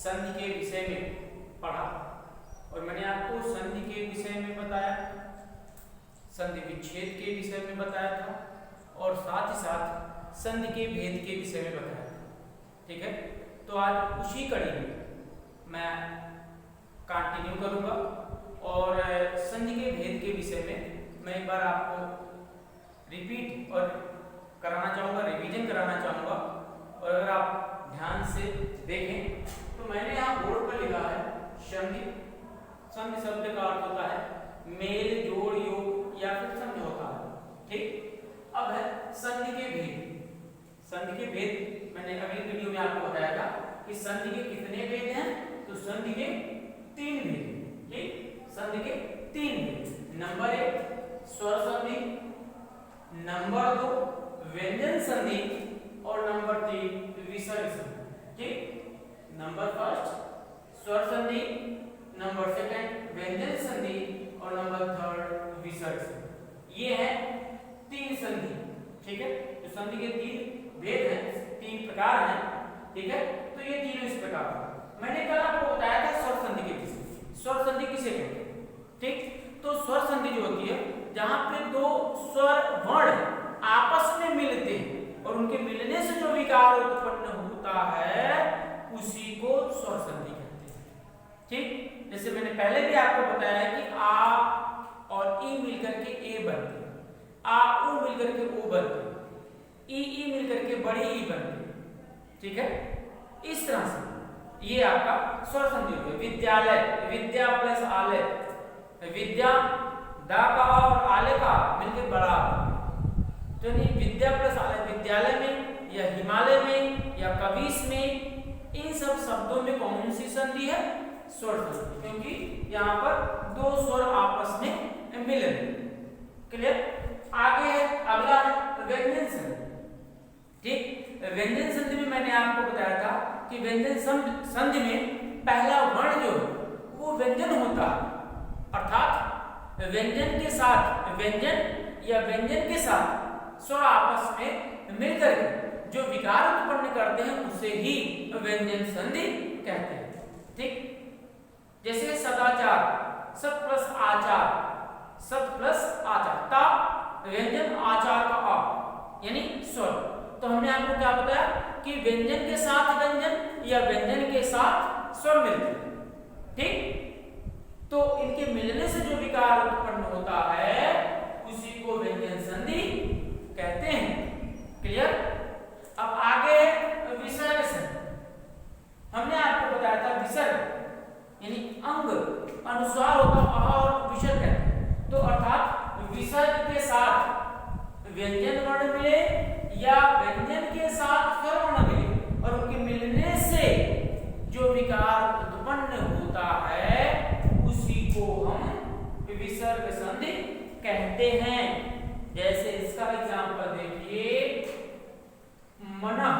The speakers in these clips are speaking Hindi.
संधि के विषय में पढ़ा और मैंने आपको संधि के विषय में बताया, संधि विच्छेद के विषय में बताया था और साथ ही साथ संधि के भेद के विषय में बताया था। ठीक है, तो आज उसी कड़ी में मैं कंटिन्यू करूंगा और संधि के भेद के विषय में मैं एक बार आपको रिपीट और कराना चाहूँगा, रिवीजन कराना चाहूँगा। और अगर आप ध्यान से देखें तो मैंने यहाँ बोर्ड पर लिखा है संधि। संधि शब्द का अर्थ होता है मेल, जोड़, योग या फिर समझौता। ठीक, अब है संधि के भेद। संधि के भेद मैंने अगली वीडियो में आपको बताया था कि संधि के कितने भेद हैं, तो संधि के 3 भेद। ठीक, संधि के 3 भेद। नंबर 1 स्वर संधि, नंबर 2 व्यंजन संधि और नंबर 3 विसर्ग संधि। ठीक, नंबर 1 स्वर संधि, नंबर 2 व्यंजन संधि और नंबर 3 विसर्ग संधि। ये है 3 संधि। ठीक है, तो संधि के 3 भेद हैं, 3 प्रकार हैं। ठीक है, तो ये तीनों इस प्रकार हैं। मैंने कल आपको बताया था स्वर संधि के विषय। स्वर संधि किसे कहते हैं? ठीक, तो स्वर संधि जो होती है जहां पे 2 स्वर वर्ण आपस में मिलते हैं और उनके मिलने से जो विकार उत्पन्न होता है उसी को स्वर संधि कहते हैं। ठीक, जैसे मैंने पहले भी आपको बताया कि आ और ई मिलकर के ए बनते हैं, आ उ मिलकर के ओ बनते हैं, ई मिलकर के बड़ी ई बनते हैं। ठीक है, इस तरह से ये आपका स्वर संधि हो गया। विद्यालय, विद्या प्लस आलय, विद्या दा का और आले का मिलकर बड़ा, तो नहीं विद्या प्लस आलय, विद्यालय में या हिमालय में या कविश में, इन सब शब्दों में कौन सी संधि है? स्वर संधि, क्योंकि यहाँ पर 2 स्वर आपस में मिले। क्लियर? आगे है, अगला है व्यंजन संधि। ठीक, व्यंजन संधि में मैंने आपको बताया था कि व्यंजन संधि में पहला वर्ण जो वो व्यंजन होता है, अर्थात व्यंजन के साथ व्यंजन या व्यंजन के साथ स्वर आपस में मिलकर जो विकार उत्पन्न करते हैं उसे ही व्यंजन संधि कहते हैं। ठीक, जैसे सदाचार, सत प्लस आचार, सत प्लस आचार, ता व्यंजन, आचार का आ यानी स्वर। तो हमने आपको क्या बताया कि व्यंजन के साथ व्यंजन या व्यंजन के साथ स्वर मिलते हैं। ठीक, तो इनके मिलने से जो विकार उत्पन्न होता है उसी को व्यंजन संधि कहते हैं। क्लियर? अब आगे विसर्ग संधि। हमने आपको बताया था विसर्ग यानी अंग अनुस्वार होता है और विसर्ग है, तो अर्थात विसर्ग के साथ व्यंजन वर्ण मिले या व्यंजन के साथ स्वर वर्ण मिले और उनके मिलने से जो विकार उत्पन्न होता है उसी को हम विसर्ग संधि कहते हैं। जैसे इसका एग्जांपल देखिए, मनः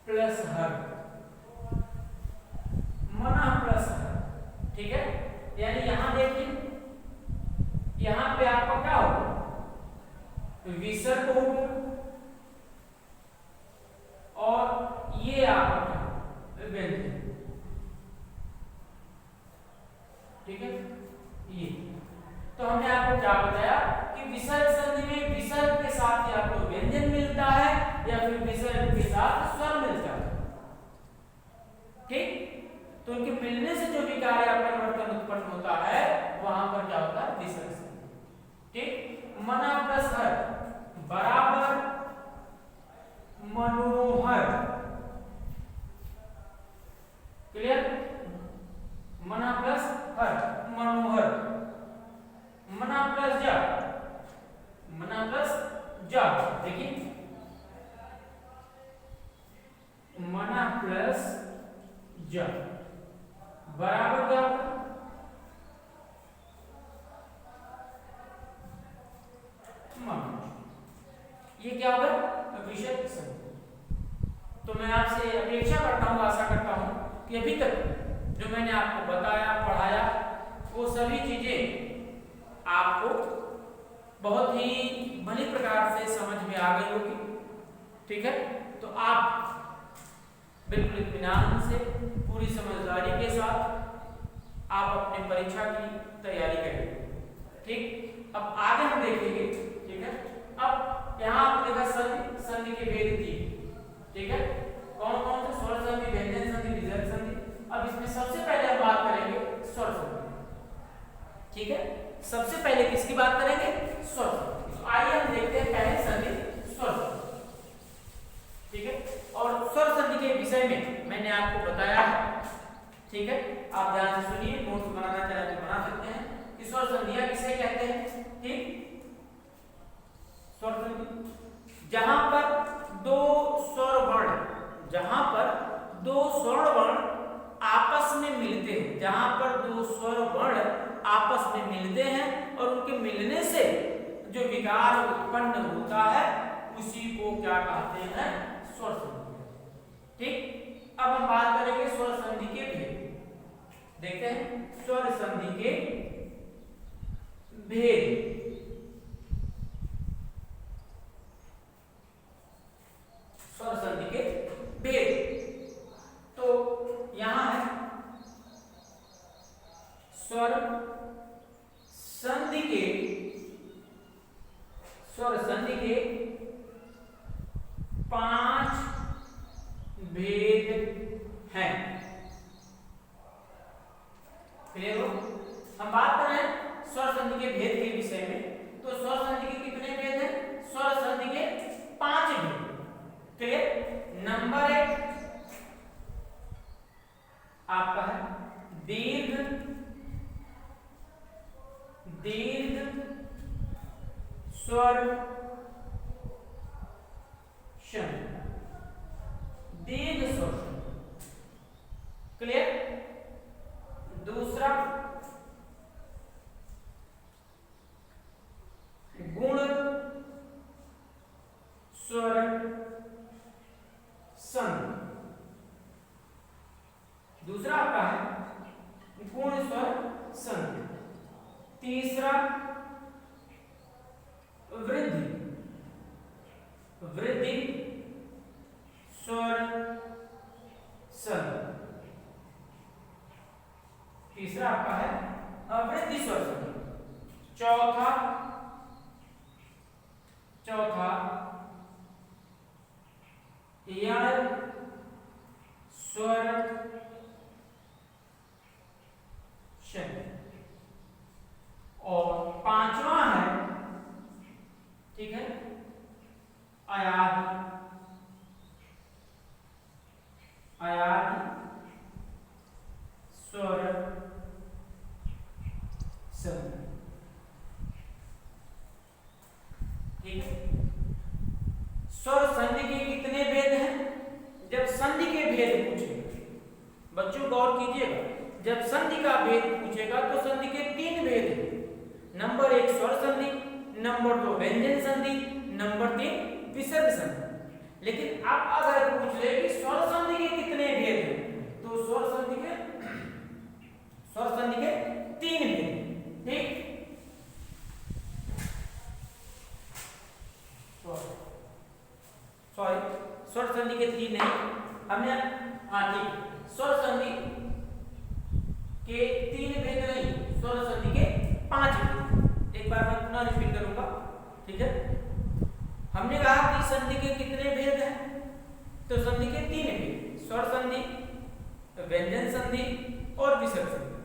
प्लस हर, मनः प्लस हर। ठीक है, यानी यहां देखिए, यहां पे आपका क्या होगा? विसर्ग हो गया और ये आपका व्यंजन। ठीक है, ये तो हमने आपको क्या बताया कि विसर्ग संधि में विसर्ग के साथ या तो व्यंजन मिलता है या फिर विसर्ग के साथ स्वर मिलता है। ठीक, तो उनके मिलने से जो विकार या परिवर्तन उत्पन्न होता है वहां पर क्या होता है? विसर्ग संधि। ठीक, मना प्लस हर बराबर मनोहर। क्लियर? मना प्लस हर मनोहर, मना प्लस जा, मना प्लस जा। देखिए, मना प्लस जा बराबर क्या होगा? ये क्या होगा? विसर्ग संधि। तो मैं आपसे अपेक्षा करता हूँ, आशा करता हूँ कि अभी तक जो मैंने आपको बताया, पढ़ाया, वो सभी चीजें आपको बहुत ही भली प्रकार से समझ में आ गई होगी। ठीक है, तो आप बिल्कुल इत्मीनान से, पूरी समझदारी के साथ आप अपनी परीक्षा की तैयारी करेंगे। ठीक, अब आगे हम देखेंगे। ठीक है, अब यहाँ आपने देखा संधि, संधि के भेद 3। ठीक है, कौन कौन से? स्वर संधि, व्यंजन संधि, विसर्ग संधि। अब इसमें सबसे पहले हम बात करेंगे स्वर संधि। ठीक है, सबसे पहले किसकी बात करेंगे? स्वर संधि। तो आइए हम देखते हैं पहले संधि स्वर संधि। ठीक है, और स्वर संधि के विषय में मैंने आपको बताया है। ठीक है, आप ध्यान से सुनिए, नोट्स बनाना चाहे तो बना सकते हैं कि स्वर संधियां किसे कहते हैं। ठीक, स्वर संधि जहां पर दो स्वर वर्ण, जहां पर दो स्वर वर्ण आपस में मिलते हैं, जहां पर दो स्वर वर्ण आपस में मिलते हैं और उनके मिलने से जो विकार उत्पन्न होता है उसी को क्या कहते हैं? स्वर संधि। ठीक, अब हम बात करेंगे स्वर संधि के भेद। देखते हैं स्वर संधि के भेद। स्वर संधि के भेद तो यहां है स्वर संधि के, स्वर संधि के 5 भेद हैं। क्लियर हो? हम बात कर रहे हैं स्वर संधि के भेद के विषय में। तो स्वर संधि के कितने भेद हैं? स्वर संधि के 5 भेद। क्लियर? नंबर 1 आपका है दीर्घ, दीर्घ स्वर संधि, दीर्घ स्वर संधि। क्लियर? दूसरा गुण स्वर संधि, दूसरा आपका है गुण स्वर संधि। तीसरा वृद्धि, वृद्धि स्वर संधि। तीसरा आपका है अवृद्धि स्वर संधि। चौथा, चौथा यण स्वर संधि। और पांचवा है, ठीक है, अयाधि, अयाधि स्वर संधि। ठीक है, स्वर संधि के कितने भेद हैं? जब संधि के भेद पूछेगा, बच्चों गौर कीजिएगा, जब संधि का भेद पूछेगा तो संधि के 3 भेद हैं। नंबर 1 स्वर संधि, नंबर 2 व्यंजन संधि, नंबर 3 विसर्ग संधि। लेकिन अब अगर पूछ ले कि स्वर संधि के कितने भेद हैं, तो स्वर संधि के 3 भेद। ठीक, सॉरी स्वर संधि के 3 नहीं, हमने ठीक, स्वर संधि के 3 भेद नहीं, स्वर संधि के 5 भेद। एक बार मैं पुनः रिपीट करूंगा। ठीक है, हमने कहा कि संधि के कितने भेद हैं? तो संधि के 3 भेद, स्वर संधि, व्यंजन संधि और विसर्ग संधि।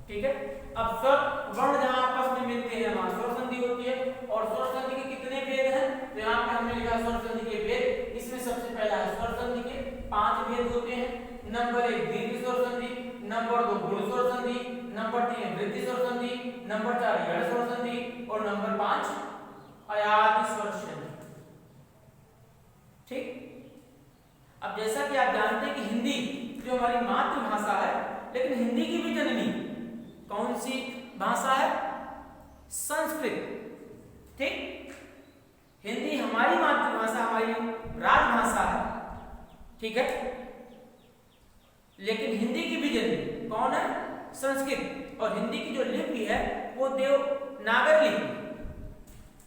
ठीक है, अब स्वर वर्ण जहां आपस में मिलते हैं वहां स्वर संधि होती है। और स्वर संधि के कितने भेद हैं? तो यहाँ पे हमने लिखा स्वर संधि के भेद। इसमें सबसे पहला है स्वर संधि के 5 भेद होते हैं। नंबर 1 दीर्घ स्वर संधि, नंबर 2 गुण स्वर संधि, नंबर 3 वृद्धि स्वर संधि, नंबर 4 यण स्वर संधि और नंबर 5 अयाधि स्वर संधि। ठीक, अब जैसा कि आप जानते हैं कि हिंदी जो हमारी मातृभाषा है, लेकिन हिंदी की भी जननी कौन सी भाषा है? संस्कृत। ठीक, हिंदी हमारी मातृभाषा, हमारी राजभाषा है। ठीक है, लेकिन हिंदी की भी जननी कौन है? संस्कृत। और हिंदी की जो लिपि है वो देवनागरी लिपि।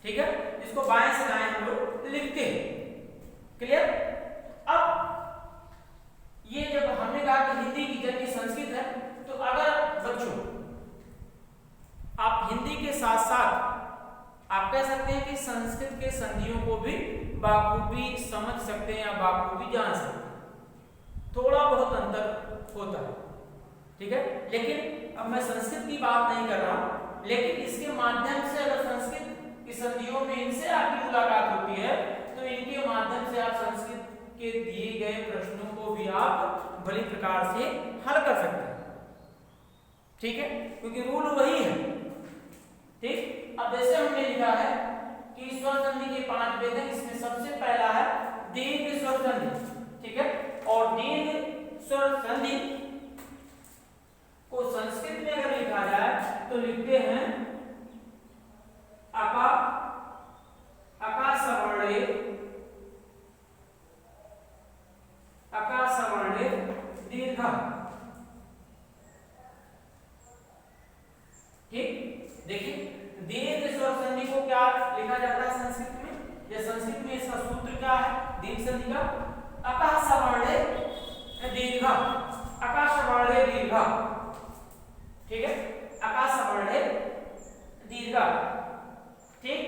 ठीक है, जिसको बाएं से दाएं हम लोग लिखते हैं। क्लियर? अब ये जब हमने कहा कि हिंदी की जननी संस्कृत है, तो अगर बच्चों आप हिंदी के साथ साथ आप कह सकते हैं कि संस्कृत के संधियों को भी बाखूबी समझ सकते हैं या बाखूबी जान सकते हैं। थोड़ा बहुत अंतर होता है, ठीक है। लेकिन अब मैं संस्कृत की बात नहीं कर रहा हूं, लेकिन इसके माध्यम से अगर संस्कृत की संधियों में इनसे आपकी मुलाकात होती है तो इनके माध्यम से आप संस्कृत के दिए गए प्रश्नों को भी आप भली प्रकार से हल कर सकते हैं, ठीक है, क्योंकि रूल वही है, ठीक। अब जैसे हमने लिखा है कि स्वर संधि के 5 भेद हैं, इसमें सबसे पहला है दीर्घ स्वर संधि, ठीक है। और दीर्घ स्वर संधि को संस्कृत में अगर लिखा जाए तो लिखते हैं अका अका सवर्णे दीर्घ, ठीक। देखिए दीर्घ स्वर संधि को क्या लिखा जाता है संस्कृत में, या संस्कृत में इसका सूत्र क्या है दीर्घ संधि का, अका सवर्णे दीर्घ, अका सवर्णे दीर्घ, ठीक है, अका सवर्णे दीर्घ, ठीक।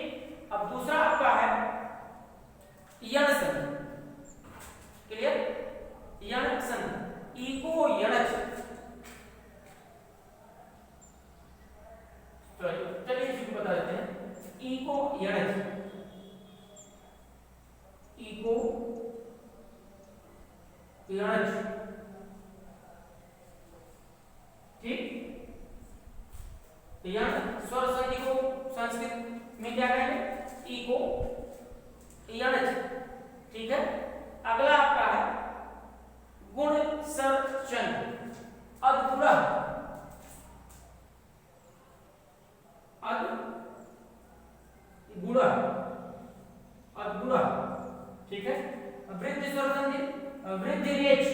अब दूसरा आपका है यण संधि, क्लियर, यण संधि, ई को यणच, चलिए इसको बता देते हैं, ई को यणच, ई को यणच, ठीक। यण स्वर संधि को संस्कृत में क्या कहेंगे, ई को यणच, ठीक है। अगला आपका है गुण सर चंद अदगुणा, अदगुणा, अदगुणा, ठीक है। वृद्ध स्वर संधि वृद्ध रेच,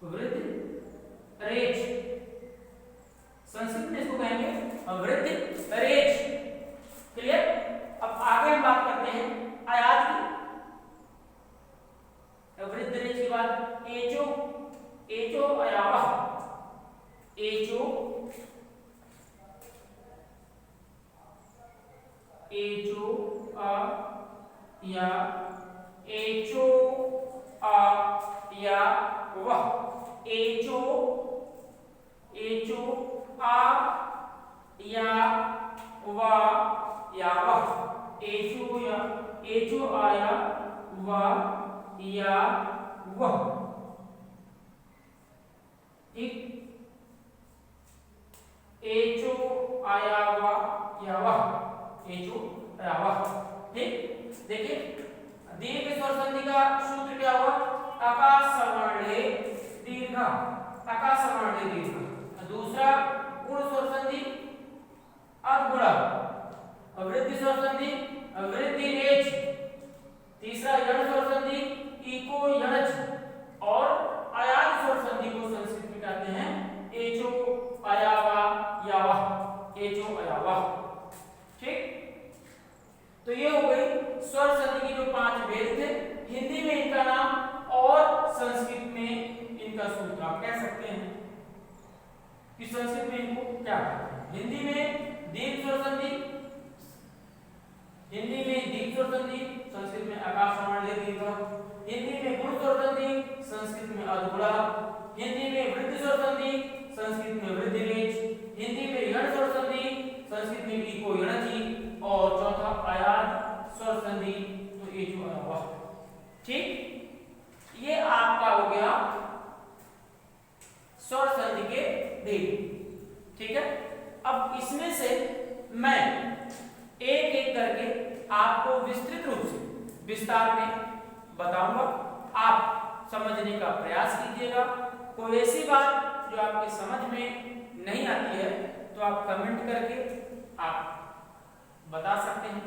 वृद्ध रेच, संस्कृत में इसको कहेंगे वृद्ध रेच, क्लियर। अब आगे हम बात करते हैं आयात की, वृद्ध रेच के बाद एचो, एचो अयावा, एचो एचो आ या एचो आ या वह, एचो एचो आ या वा या वह, एचो या एचो आया वा या वह, ठीक। एचो आया वा या वह, एचो आया वह, ठीक। देखिए दीर्घ स्वर संधि का सूत्र क्या हुआ, अका सवर्णे दीर्घ, अका सवर्णे दीर्घ। दूसरा गुण स्वर संधि अदगुणा, वृद्धि स्वर संधि वृद्धि रेच, तीसरा यण स्वर संधि इको यणच, और आयात स्वर संधि को संस्कृत में कहते हैं एचो अयावा यावा, एचो अयावा, ठीक। तो ये हो गई स्वर संधि की जो 5 भेद थे, हिंदी में इनका नाम और संस्कृत में इनका सूत्र आप कह सकते हैं कि संस्कृत में इनको क्या कहते हैं। हिंदी में दीर्घ स्वर संधि, हिंदी में दीर्घ स्वर संधि, संस्कृत में अका सवर्णे दीर्घ, हिंदी में गुण स्वर संधि, संस्कृत में अदगुणा, हिंदी में वृद्धि स्वर संधि, संस्कृत में वृद्धि रेच, हिंदी में यण स्वर संधि, संस्कृत में इको यणचि, और चौथा आयात स्वर संधि तो एचो अयावा, ठीक। ये आपका हो गया स्वर संधि के भेद, ठीक है। अब इसमें से मैं एक एक करके आपको विस्तृत रूप से विस्तार में बताऊंगा, आप समझने का प्रयास कीजिएगा। कोई ऐसी बात जो आपके समझ में नहीं आती है तो आप कमेंट करके आप बता सकते हैं,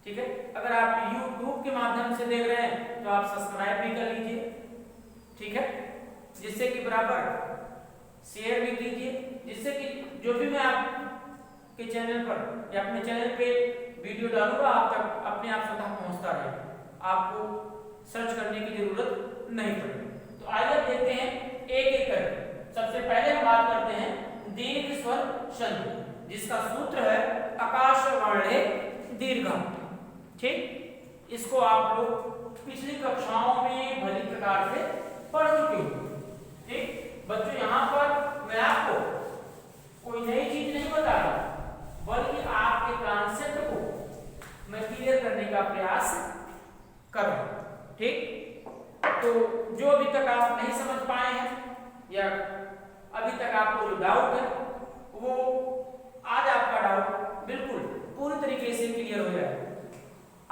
ठीक है। अगर आप YouTube के माध्यम से देख रहे हैं तो आप सब्सक्राइब भी कर लीजिए, ठीक है, जिससे कि बराबर शेयर भी कीजिए, जिससे कि जो भी मैं आपके चैनल पर या अपने चैनल पे वीडियो डालूंगा आप तक अपने आप स्वतः पहुंचता रहेगा, आपको सर्च करने की जरूरत नहीं पड़ेगी। तो आइए देखते हैं एक एक करके। सबसे पहले हम बात करते हैं दीर्घ स्वर संधि, जिसका सूत्र है आकाश वर्णे दीर्घा। ठीक, इसको आप लोग पिछली कक्षाओं में भली प्रकार से पढ़ चुके हो। ठीक बच्चों, यहाँ पर मैं आपको कोई नई चीज नहीं बता रहा, बल्कि आपके कॉन्सेप्ट को मैं क्लियर करने का प्रयास कर रहा हूं। ठीक, तो जो अभी तक आप नहीं समझ पाए हैं या अभी तक आपको जो डाउट है, वो आज आपका डाउट बिल्कुल पूरी तरीके से क्लियर हो जाएगा।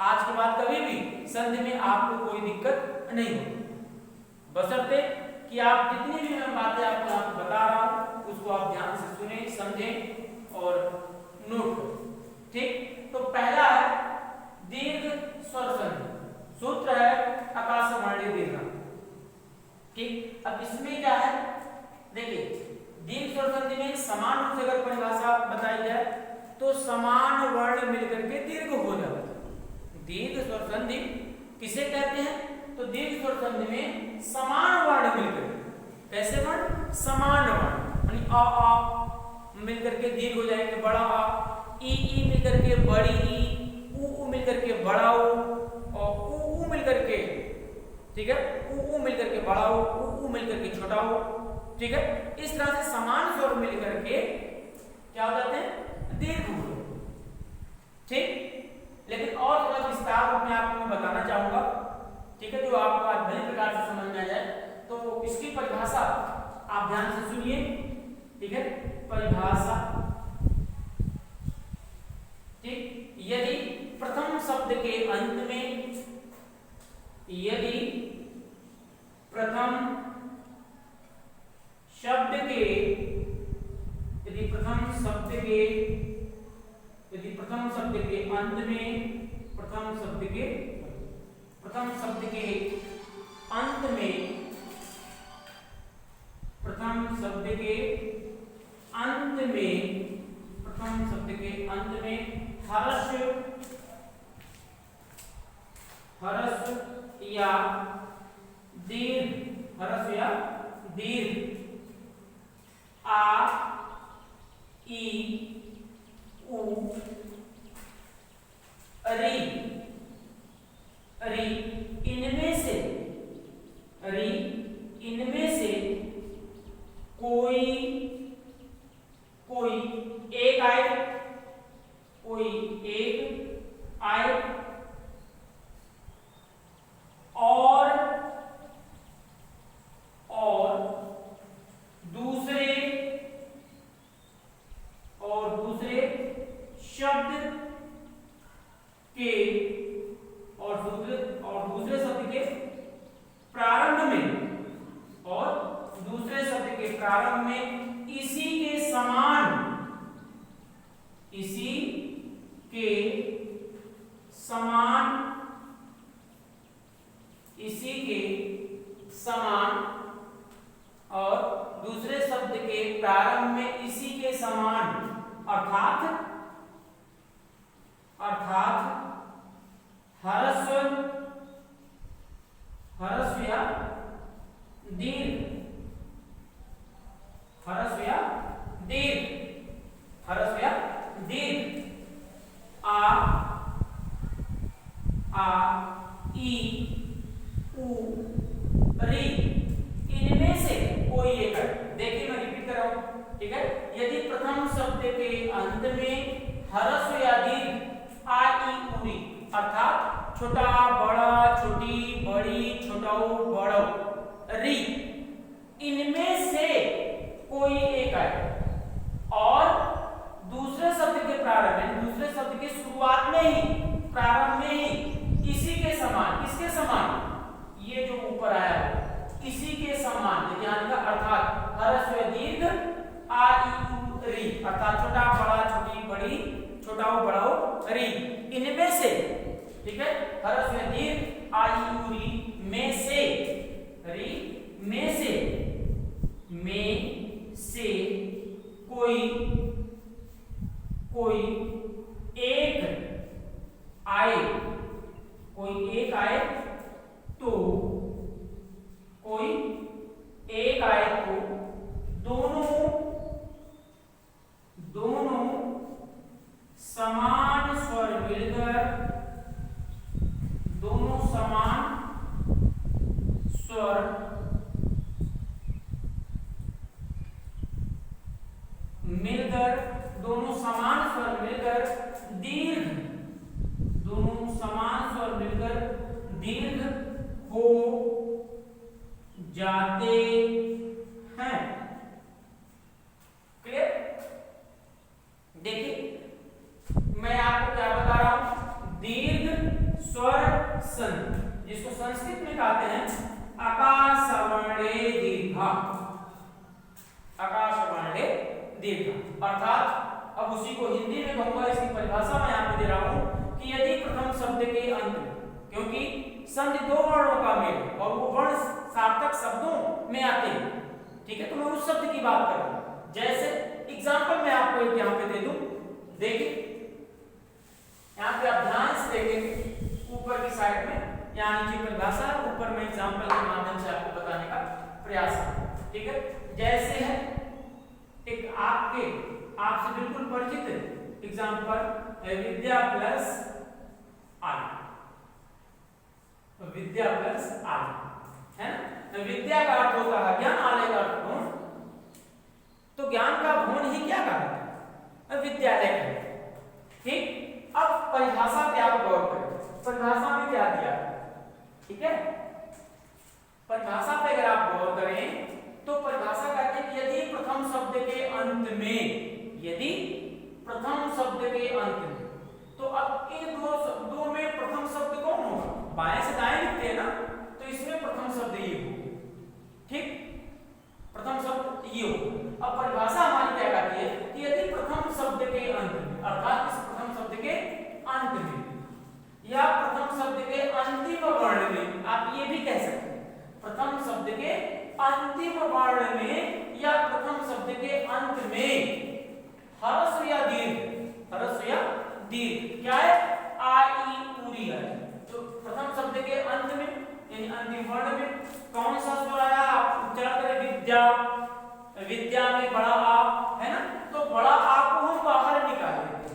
आज के बाद कभी भी संधि में आपको कोई दिक्कत नहीं होगी, बशर्ते कि आप जितनी भी मैं बातें आपको यहाँ पे बता रहा हूँ उसको आप ध्यान से सुने, समझें और नोट करें। ठीक, तो पहला है दीर्घ स्वर संधि, सूत्र है आकाश वर्णे दीर्घा। ठीक, अब इसमें क्या है, देखिए दीर्घ स्वर संधि में समान रूप से अगर परिभाषा बताई जाए तो समान वर्ण मिलकर के दीर्घ हो जाता है। दीर्घ स्वर संधि किसे कहते हैं, तो दीर्घ स्वर संधि में समान वर्ण मिलकर, कैसे वर्ण, समान वर्ण, यानी आ मिलकर के दीर्घ हो जाएंगे बड़ा आ, ई मिलकर के बड़ी ई, ऊ मिलकर के बड़ा ऊ, और ऊ मिलकर के, ठीक है, ऊ मिलकर के बड़ा ऊ मिलकर के छोटा ऊ। ठीक है, इस तरह से समान स्वर मिलकर के क्या हो जाते हैं, दीर्घ हो। ठीक, लेकिन और थोड़ा विस्तार रूप में आपको मैं बताना चाहूंगा, ठीक है, जो आपको आज भली प्रकार से समझ में आ जाए। तो इसकी परिभाषा आप ध्यान से सुनिए। ठीक है, परिभाषा, ठीक, यदि प्रथम शब्द के अंत में, यदि प्रथम शब्द के, यदि प्रथम शब्द के अंत में, प्रथम शब्द के अंत में, प्रथम शब्द के अंत में हर्ष या दीर्घ, आ, ई, ऊ, री, इनमें से कोई एक आए और दूसरे शब्द के दूसरे शब्द के प्रारंभ में इसी के समान और दूसरे शब्द के प्रारंभ में इसी के समान, अर्थात हरस्व या दीर्घ, आ, ई, ऊ, री, इनमें से कोई एक है। देखिए मैं रिपीट कर रहा हूं। ठीक है, यदि प्रथम शब्द के अंत में हरस्व या दीर्घ आ, ई, ऊ, री, अर्थात छोटा बड़ा, छोटी बड़ी, छोटाओ बड़ो, री, इनमें से कोई एक है और दूसरे शब्द के प्रारंभ में, दूसरे शब्द के शुरुआत में ही, प्रारंभ में ही इसी के समान, किसके समान, ये जो ऊपर आया है इसी के समान, ध्यान का, अर्थात हरस्व दीर्घ आ, ई, ऊ, री, अर्थात छोटा बड़ा, छोटी बड़ी, छोटाओ बड़ाओ, री, इनमें से, ठीक है, हरस्व दीर्घ आ, ई, ऊ, री, में से, री, में से, में मिलकर, दोनों समान स्वर मिलकर दीर्घ, दोनों समान स्वर मिलकर दीर्घ हो जाते हैं। क्लियर? देखिए मैं आपको क्या बता रहा हूं, दीर्घ स्वर संधि, जिसको संस्कृत में कहते हैं आकाशवर्णे दीर्घा, आकाशवर्णे दीर्घा। अर्थात अब उसी को हिंदी में कहूंगा, इसकी परिभाषा मैं यहाँ पे दे रहा हूं कि यदि प्रथम शब्द के अंत में, क्योंकि संधि दो वर्णों का मेल और वो वर्ण सार्थक शब्दों में आते हैं, ठीक है, तो मैं उस शब्द की बात कर रहा हूं। जैसे एग्जांपल मैं आपको एक यहाँ पे दे दूं, देखिए यहाँ पे आप ध्यान से देखेंगे ऊपर की साइड में, यहाँ नीचे परिभाषा, ऊपर में एग्जांपल के माध्यम से आपको बताने का प्रयास करूं, ठीक है। जैसे है एक आपसे बिल्कुल परिचित example Vidya plus I, Vidya plus I है ना। विद्या का अर्थ होता है ज्ञान, आलय का अर्थ भवन, तो ज्ञान का भवन ही क्या कहलाता है, विद्यालय है, ठीक। अब परिभाषा पे आप गौर करें, परिभाषा में क्या दिया है, ठीक है। परिभाषा पे अगर आप गौर करें तो परिभाषा कहते हैं कि यदि प्रथम शब्द के अंत में, यदि प्रथम शब्द के अंत में, तो अब इन दो शब्दों में प्रथम शब्द कौन होगा, बाएं से दाएं लिखते हैं ना, तो इसमें प्रथम शब्द ये होगा, ठीक, प्रथम शब्द ये होगा। अब परिभाषा हमारी क्या कहती है कि यदि प्रथम शब्द के अंत में, अर्थात इस प्रथम शब्द के अंत में या प्रथम शब्द के अंतिम वर्ण में, आप ये भी कह सकते हैं प्रथम शब्द के अंतिम वर्ण में या प्रथम शब्द के अंत में ह्रस्व या दीर्घ, ह्रस्व या दीर्घ क्या है, आ ई पूरी है, तो प्रथम शब्द के अंत में यानी अंतिम वर्ण में कौन सा स्वर आया, आप उच्चारण करें विद्या, विद्या में बड़ा आ है ना, तो बड़ा आ को हम बाहर निकालेंगे,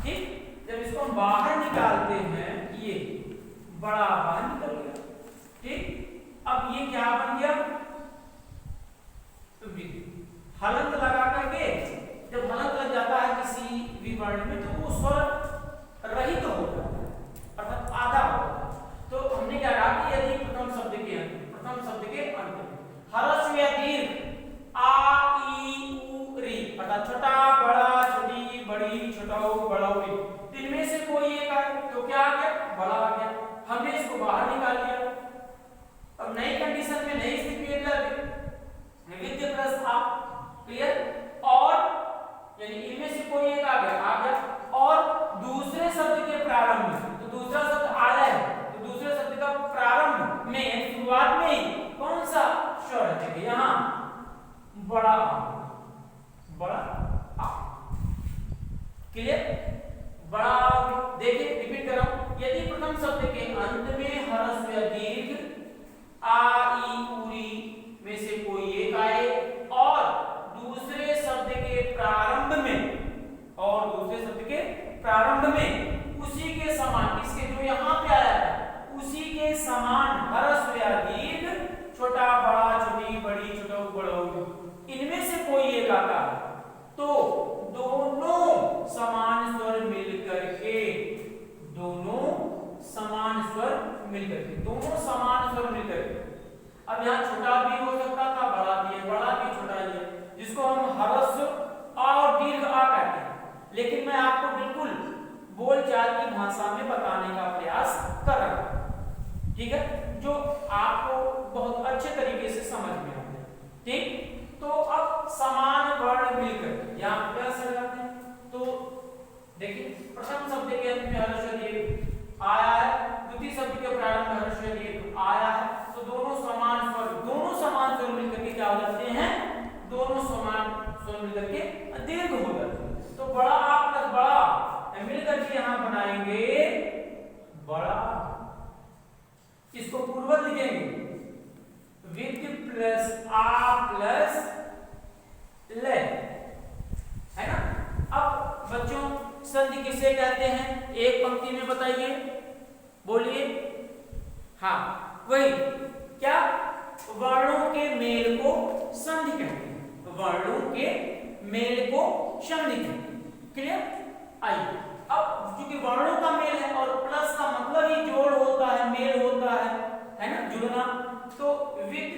ठीक। जब इसको हम बाहर निकालते हैं, ये बड़ा बाहर निकल गया, ठीक। अब ये क्या बन गया, तो हलंत लगा करके, जब हलंत लग जाता है किसी भी वर्ण में तो वो स्वर रहित तो होता है, अर्थात आधा होता है। तो हमने क्या कहा कि यदि प्रथम शब्द के अंत, प्रथम शब्द के अंत में ह्रस्व या दीर्घ आ ई उ री, अर्थात छोटा बड़ा, छोटी बड़ी, छोटा बड़ा री, इनमें से कोई एक है तो क्या आ गया, बड़ा आ गया, हमने इसको बाहर निकाल लिया। अब नई कंडीशन में नई स्थिति में विद्या प्लस आ, क्लियर, और यानी इनमें से कोई एक आ गया, और दूसरे शब्द के प्रारंभ में, तो दूसरा शब्द आलय है, तो दूसरे शब्द का प्रारंभ में शुरुआत में ही कौन सा स्वर है, यहाँ बड़ा आ, बड़ा आ, क्लियर, बड़ा आ। देखिए रिपीट कर रहा हूं, यदि प्रथम शब्द के अंत में ह्रस्व या दीर्घ आ ई ऊरी में से कोई एक आए और दूसरे शब्द के प्रारंभ में, और दूसरे शब्द के प्रारंभ में उसी के समान, इसके जो यहाँ पे आया है उसी के समान ह्रस्व या दीर्घ, छोटा बड़ा, छोटी बड़ी, छोटा बड़ा, इनमें से कोई एक आता है, तो दोनों समान स्वर मिलकर के, दोनों समान स्वर मिलकर के, दोनों समान स्वर मिलकर के, अब यहाँ छोटा भी हो सकता था, बड़ा भी है, बड़ा भी छोटा भी है, जिसको हम ह्रस्व और दीर्घ आ कहते हैं, लेकिन मैं आपको बिल्कुल बोलचाल की भाषा में बताने का प्रयास कर रहा हूं, ठीक है, जो आपको बहुत अच्छे तरीके से समझ में आए, ठीक। तो अब समान वर्ण मिलकर यहाँ क्या लगाते हैं, तो देखिए प्रथम शब्द के अंत में ह्रस्व दीर्घ आया है, द्वितीय शब्द के प्रारंभ में ह्रस्व दीर्घ आया है, तो दोनों समान स्वर मिलकर के क्या हो जाते हैं, दोनों समान स्वर मिलकर के दीर्घ हो जाते हैं। तो बड़ा आ प्लस बड़ा मिलकर के यहाँ बनाएंगे बड़ा, इसको पूर्वज लिखेंगे विद प्लस आ प्लस ले, है ना। अब बच्चों संधि किसे कहते हैं, एक पंक्ति में बताइए, बोलिए, हाँ वही क्या, वर्णों के मेल को संधि कहते हैं, वर्णों के मेल को संधि कहते हैं। क्लियर? आइए अब क्योंकि वर्णों का मेल है और प्लस का मतलब ही जोड़ होता है, मेल होता है ना, जुड़ना, तो विद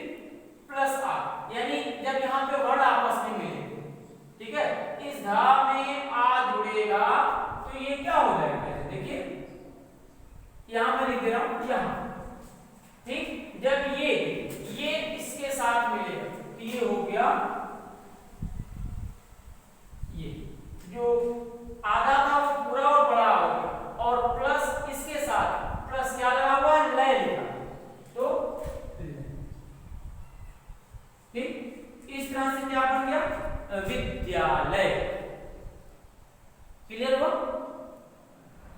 प्लस आ, यानी जब यहाँ पे वर्ण आपस में मिलेंगे, ठीक है, इस धा में आ जुड़ेगा तो ये क्या हो जाएगा, देखिए यहां मैं लिख दे रहा हूं यहां, ठीक, जब ये इसके साथ मिलेगा तो ये हो गया, ये जो आधा था वो पूरा और बड़ा हो गया और प्लस इसके साथ प्लस क्या लगा हुआ है, लय लिखा, तो ठीक, इस तरह से क्या बन गया, विद्यालय। क्लियर हुआ?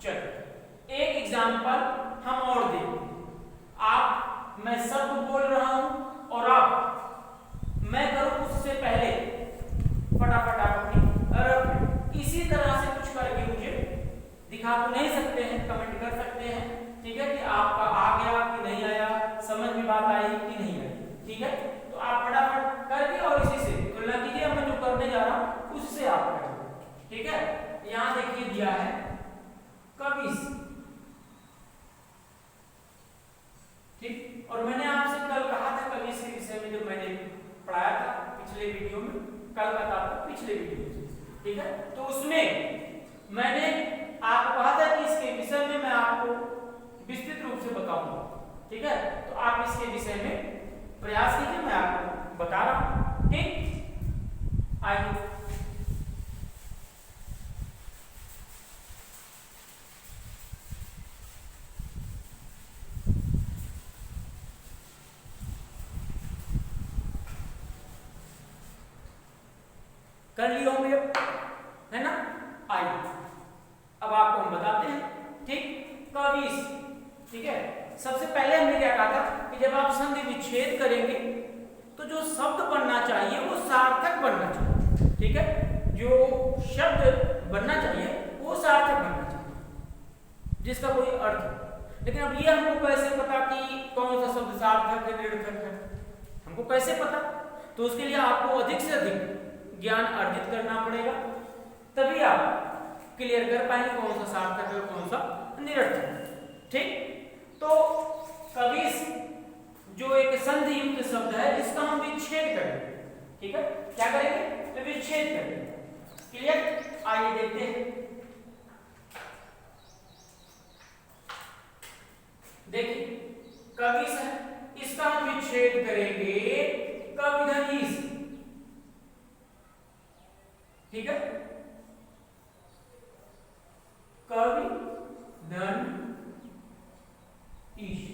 चलो एक एग्जांपल हम और देखें। मैं शब्द बोल रहा हूं और मैं करूं उससे पहले फटाफट अपनी इसी तरह से कुछ करके मुझे दिखा तो नहीं सकते हैं, कमेंट कर सकते हैं, ठीक है, कि आपका आ गया कि नहीं आया, समझ में बात आई कि नहीं आई, ठीक है, तो आप फटाफट करके और इसी से तुलना कीजिए, मैं जो करने जा रहा हूं उससे आप करेंगे, ठीक है। यहां देखिए दिया है कविस, ठीक, और मैंने आपसे कल कहा था कविस के विषय में, जो मैंने पढ़ाया था पिछले वीडियो में, कल का था पिछले वीडियो में, ठीक है, तो उसमें मैंने आपको कहा था कि इसके विषय में मैं आपको विस्तृत रूप से बताऊंगा, ठीक है, तो आप इसके विषय में प्रयास कीजिए, मैं आपको बता रहा हूं, ठीक। आइए कर लिए होंगे, है ना। आइए अब आपको हम बताते हैं, ठीक, कविस, ठीक है। सबसे पहले हमने क्या कहा था कि जब आप संधि विच्छेद करेंगे तो जो शब्द बनना चाहिए वो सार्थक बनना चाहिए, ठीक है, जो शब्द बनना चाहिए वो सार्थक बनना चाहिए, जिसका कोई अर्थ हो। लेकिन अब ये हमको कैसे पता कि कौन सा शब्द सार्थक है, निरर्थक है, हमको कैसे पता? तो उसके लिए आपको अधिक से अधिक ज्ञान अर्जित करना पड़ेगा, तभी आप क्लियर कर पाएंगे कौन सा सार्थक है और कौन सा निरर्थक है, ठीक। तो कविस जो एक संधि युक्त शब्द है, इसका हम विच्छेद करेंगे, ठीक है, क्या करेंगे, तो विच्छेद करेंगे। क्लियर? आइए देखते हैं, देखिए कविस है, इसका हम विच्छेद करेंगे कविधनीस, ठीक है, कविधन ईश।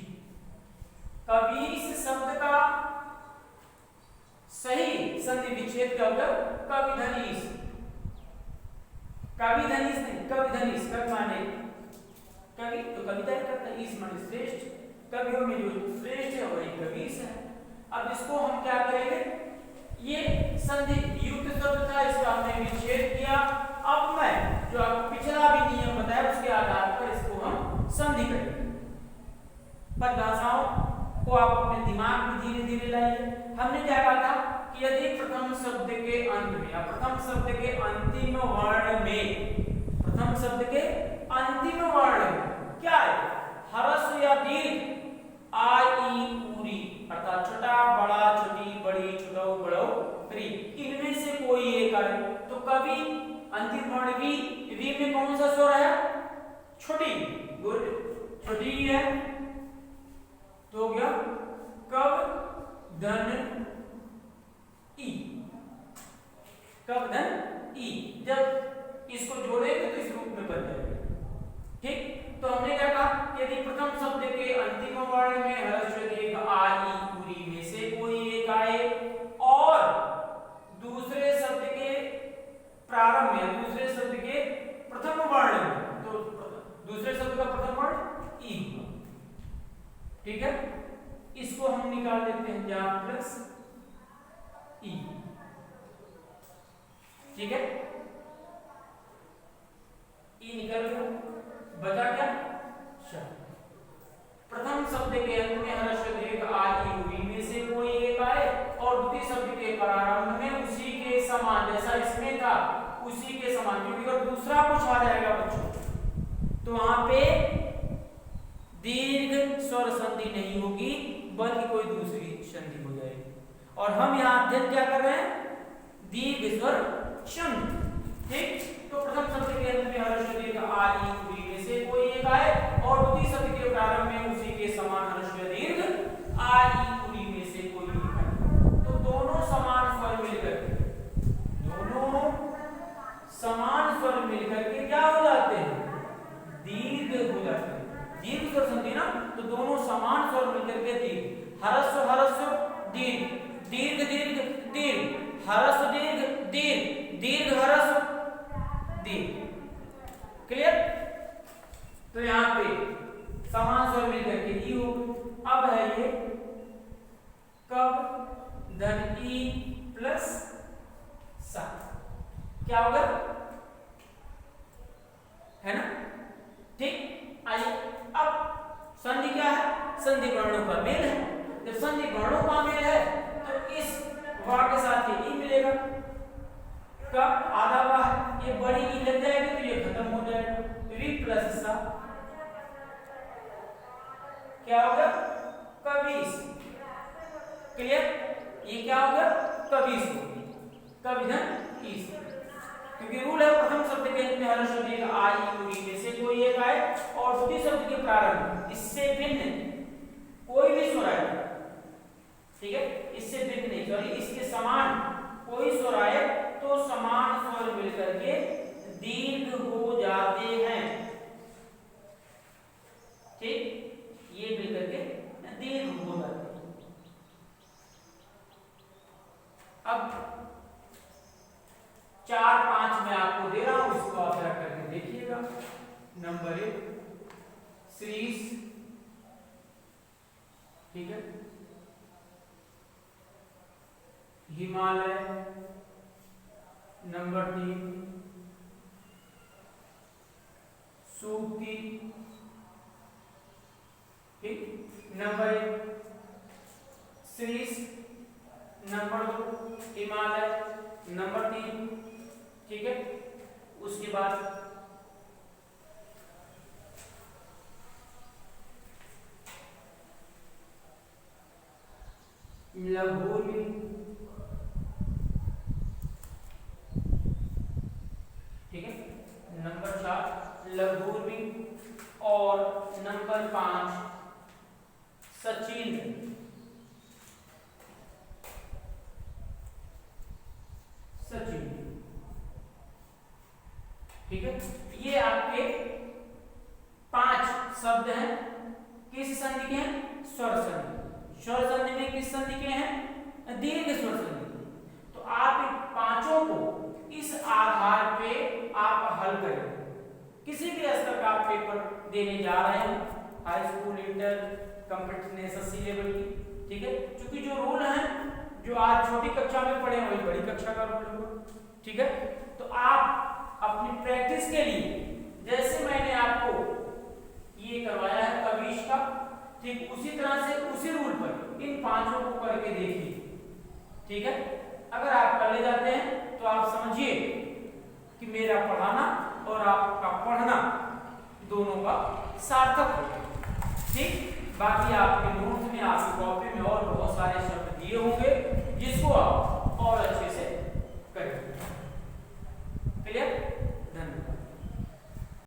कविस शब्द का सही संधि विच्छेद क्या होगा, कविधनीस, कविधनीस नहीं, कविधनीस, कवि माने कवि तो कविता करता है, ईश माने श्रेष्ठ, कवियों में जो श्रेष्ठ है वही कविस है। अब इसको हम क्या करेंगे, ये संधि युक्त शब्द था, इसका हमने विच्छेद किया। अब मैं जो आपको पिछला भी नियम बताया उसके आधार पर इसको हम संधि करेंगे। परिभाषाओं को आप अपने दिमाग में धीरे धीरे लाइए। हमने क्या कहा था कि यदि प्रथम शब्द के अंत में या प्रथम शब्द के अंतिम वर्ण में, प्रथम शब्द के अंतिम वर्ण में क्या है, ह्रस्व या दीर्घ, आ ई ऊरी, अर्थात छोटा बड़ा, छोटी बड़ी, छोटो बड़ो, री, इनमें से कोई एक आए तो कवि अंतिम वर्ण वी में कौन सा स्वर है, छोटी, गुड, छोटी है, तो हो गया कव धन ई, कव धन ई। जब इसको जोड़ेंगे तो इस रूप में बन जाएगा, ठीक। तो हमने क्या कहा, यदि प्रथम शब्द के अंतिम वर्ण में ह्रस्व दीर्घ आ ई ऊरी में से कोई एक आए और दूसरे शब्द के प्रारंभ में, दूसरे शब्द के प्रथम वर्ण में, तो दूसरे शब्द का प्रथम वर्ण ई, ठीक है, इसको हम निकाल देते हैं या प्लस ई, ठीक है, ई निकल गया, बचा क्या, शब्द। प्रथम शब्द के अंत में ह्रस्व दीर्घ आ ई ऊरी में से कोई एक आए और द्वितीय शब्द के प्रारंभ में उसी के समान, जैसा इसमें तो वहां पे दीर्घ स्वर संधि नहीं होगी बल्कि कोई दूसरी संधि हो जाएगी। और हम यहाँ अध्ययन क्या कर रहे हैं? दीर्घ स्वर संधि। ठीक, तो प्रथम शब्द के अंत में हर्ष दीर्घ आ ई उ में से कोई एक आए और द्वितीय शब्द के प्रारंभ में उसी के समान हर्ष दीर्घ आ ई उ में से कोई एक आए। तो दोनों समान स्वर मिलकर के क्या हो जाते हैं? दीर्घ हो जाते हैं। दीर्घ स्वर संधि ना, तो दोनों समान स्वर मिलकर के दीर्घ। हरस्व हरस्व दीर्घ, दीर्घ दीर्घ दीर्घ, हरस्व दीर्घ दीर्घ, दीर्घ हरस्व दीर्घ। क्लियर? तो यहाँ पे समान स्वर मिलकर के ई हो। अब है ये कब धन ई प्लस सा, क्या होगा? है ना? ठीक, आइए अब संधि क्या है? संधि वर्णों का मेल है। जब संधि वर्णों का मेल है तो इस वा के साथ ये ई मिलेगा। कब आधा वा है, ये बड़ी ई लग जाएगी तो ये खत्म हो जाएगा। वी प्लस सा क्या होगा? कवीस। क्लियर? ये क्या होगा? कवीस होगी। कविधन ईस, क्योंकि रूल है प्रथम शब्द के अंत में हर्ष दीर्घ आ ई उ में से कोई एक आए और द्वितीय शब्द के प्रारंभ इससे भिन्न कोई भी स्वर आए। ठीक है, इससे भिन्न नहीं, सॉरी इसके समान कोई स्वर आए तो समान स्वर मिलकर के दीर्घ हो जाते हैं। ठीक, ये मिलकर के दीर्घ हो जाते हैं। अब 4-5 में आपको दे रहा हूं, उसको आप जरा करके देखिएगा। नंबर 1 श्रीस, ठीक है, हिमालय। नंबर 3 सूक्ति। ठीक, नंबर 1 श्रीस, नंबर 2 हिमालय, नंबर 3। ठीक है, उसके बाद लघुर्वी। ठीक है, नंबर 4 लघुर्वी और नंबर 5 सचिन। सचिन, ठीक है, ये आपके 5 शब्द हैं। किस संधि के हैं? स्वर संधि। स्वर संधि में किस संधि के हैं? दीर्घ स्वर संधि। तो आप इन पांचों को इस आधार पे आप हल करें। किसी भी स्तर का आप पेपर देने जा रहे हैं, high school, inter, computer, SSC level की। ठीक है, क्योंकि जो रूल है जो आज छोटी कक्षा में पढ़े वही बड़ी कक्षा का रूल होगा। ठीक है, तो आप अपनी प्रैक्टिस के लिए जैसे मैंने आपको ये करवाया है कवीश का, ठीक उसी तरह से उसी रूल पर इन पांचों को करके देखिए। ठीक है, अगर आप कर ले जाते हैं तो आप समझिए कि मेरा पढ़ाना और आपका पढ़ना दोनों का सार्थक होगा। ठीक, बाकी आपके नोट्स में, आपकी कॉपी में और